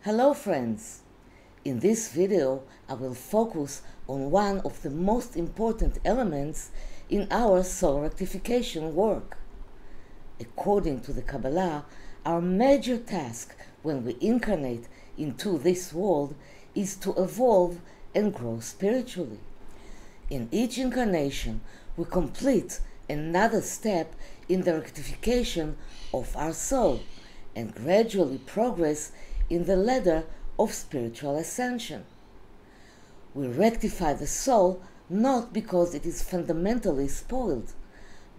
Hello friends! In this video I will focus on one of the most important elements in our soul rectification work. According to the Kabbalah, our major task when we incarnate into this world is to evolve and grow spiritually. In each incarnation we complete another step in the rectification of our soul and gradually progress in the ladder of spiritual ascension. We rectify the soul not because it is fundamentally spoiled,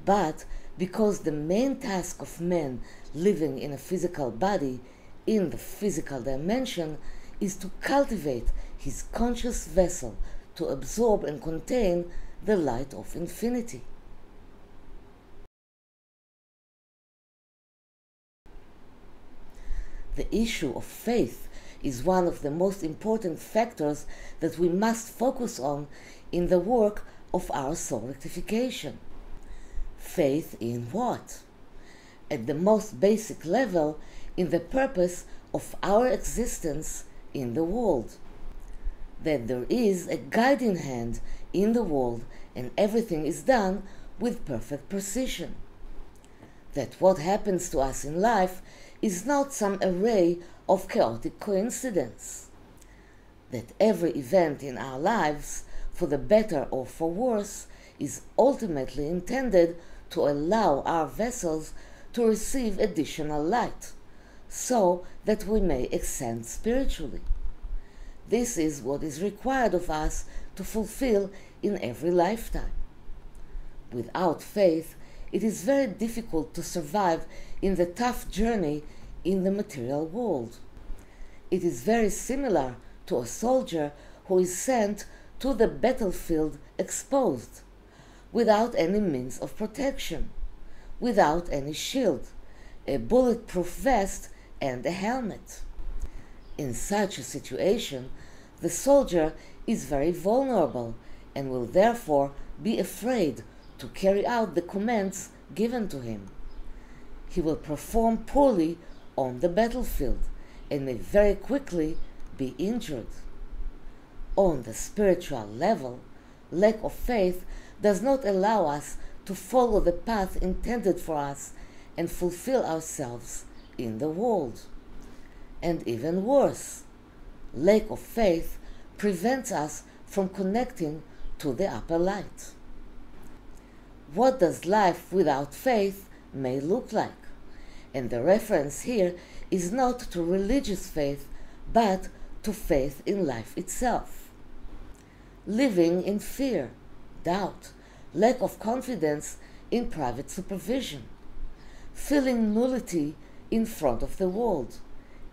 but because the main task of man living in a physical body in the physical dimension is to cultivate his conscious vessel to absorb and contain the light of infinity. The issue of faith is one of the most important factors that we must focus on in the work of our soul rectification. Faith in what? At the most basic level, in the purpose of our existence in the world. That there is a guiding hand in the world and everything is done with perfect precision. That what happens to us in life is not some array of chaotic coincidence. That every event in our lives, for the better or for worse, is ultimately intended to allow our vessels to receive additional light, so that we may ascend spiritually. This is what is required of us to fulfill in every lifetime. Without faith, it is very difficult to survive in the tough journey in the material world. It is very similar to a soldier who is sent to the battlefield exposed, without any means of protection, without any shield, a bulletproof vest and a helmet. In such a situation, the soldier is very vulnerable and will therefore be afraid to carry out the commands given to him. He will perform poorly on the battlefield and may very quickly be injured. On the spiritual level, lack of faith does not allow us to follow the path intended for us and fulfill ourselves in the world. And even worse, lack of faith prevents us from connecting to the upper light. What does life without faith may look like? And the reference here is not to religious faith, but to faith in life itself. Living in fear, doubt, lack of confidence in private supervision, feeling nullity in front of the world,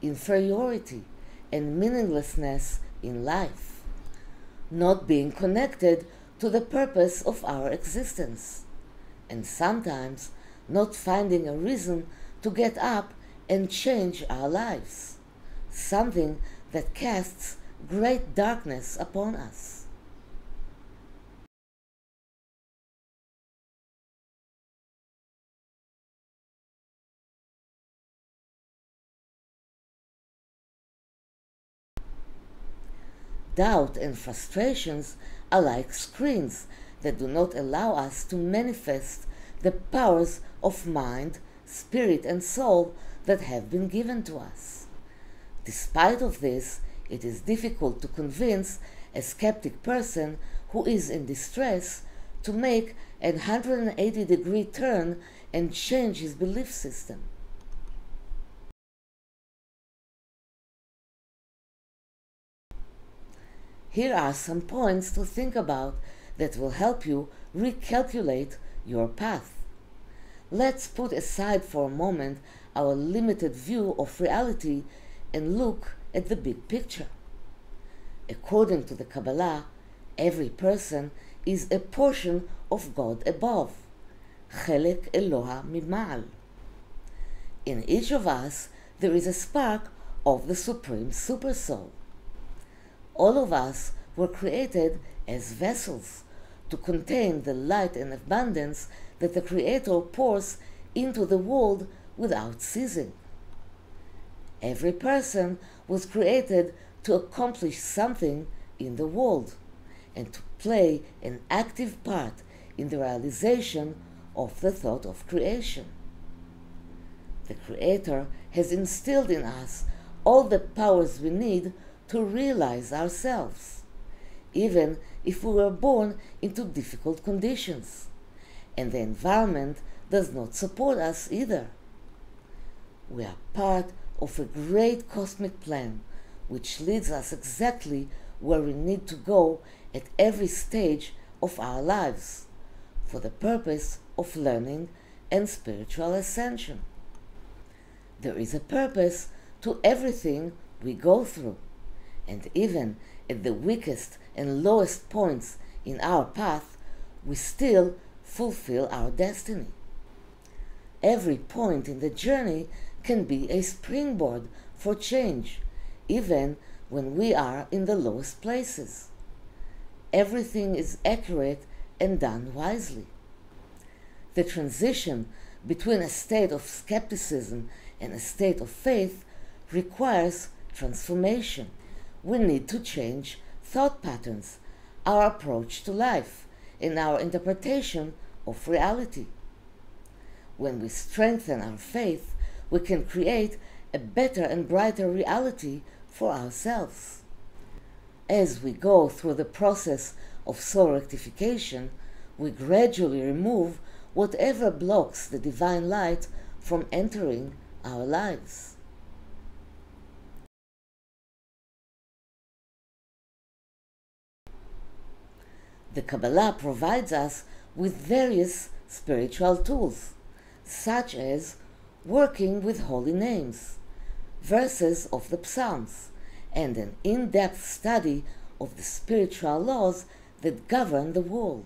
inferiority and meaninglessness in life, not being connected to the purpose of our existence, and sometimes not finding a reason to get up and change our lives, something that casts great darkness upon us. Doubt and frustrations are like screens that do not allow us to manifest the powers of mind, spirit and soul that have been given to us. Despite of this, it is difficult to convince a skeptic person who is in distress to make a 180-degree turn and change his belief system. Here are some points to think about that will help you recalculate your path. Let's put aside for a moment our limited view of reality and look at the big picture. According to the Kabbalah, every person is a portion of God above, Chelek Eloha Mima'al. In each of us there is a spark of the Supreme Supersoul. All of us were created as vessels to contain the light and abundance that the Creator pours into the world without ceasing. Every person was created to accomplish something in the world and to play an active part in the realization of the thought of creation. The Creator has instilled in us all the powers we need to realize ourselves, even if we were born into difficult conditions, and the environment does not support us either. We are part of a great cosmic plan which leads us exactly where we need to go at every stage of our lives for the purpose of learning and spiritual ascension. There is a purpose to everything we go through, and even at the weakest and lowest points in our path, we still fulfill our destiny. Every point in the journey can be a springboard for change, even when we are in the lowest places. Everything is accurate and done wisely. The transition between a state of skepticism and a state of faith requires transformation. We need to change thought patterns, our approach to life, and our interpretation of reality. When we strengthen our faith, we can create a better and brighter reality for ourselves. As we go through the process of soul rectification, we gradually remove whatever blocks the divine light from entering our lives. The Kabbalah provides us with various spiritual tools, such as working with holy names, verses of the Psalms, and an in-depth study of the spiritual laws that govern the world.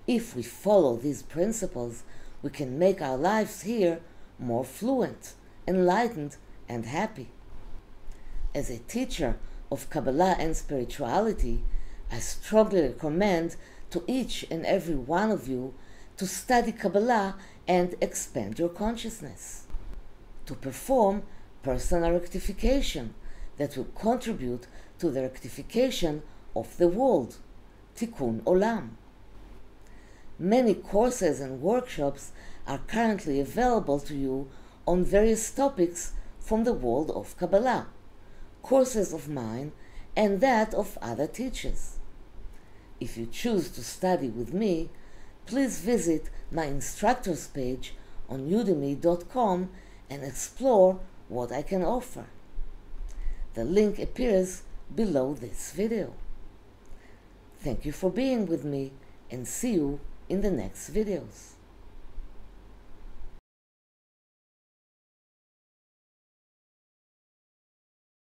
If we follow these principles, we can make our lives here more fluent, enlightened, and happy. As a teacher of Kabbalah and spirituality, I strongly recommend to each and every one of you to study Kabbalah and expand your consciousness, to perform personal rectification that will contribute to the rectification of the world, Tikkun Olam. Many courses and workshops are currently available to you on various topics from the world of Kabbalah, courses of mine and that of other teachers. If you choose to study with me, please visit my instructors page on udemy.com and explore what I can offer. The link appears below this video. Thank you for being with me, and see you in the next videos.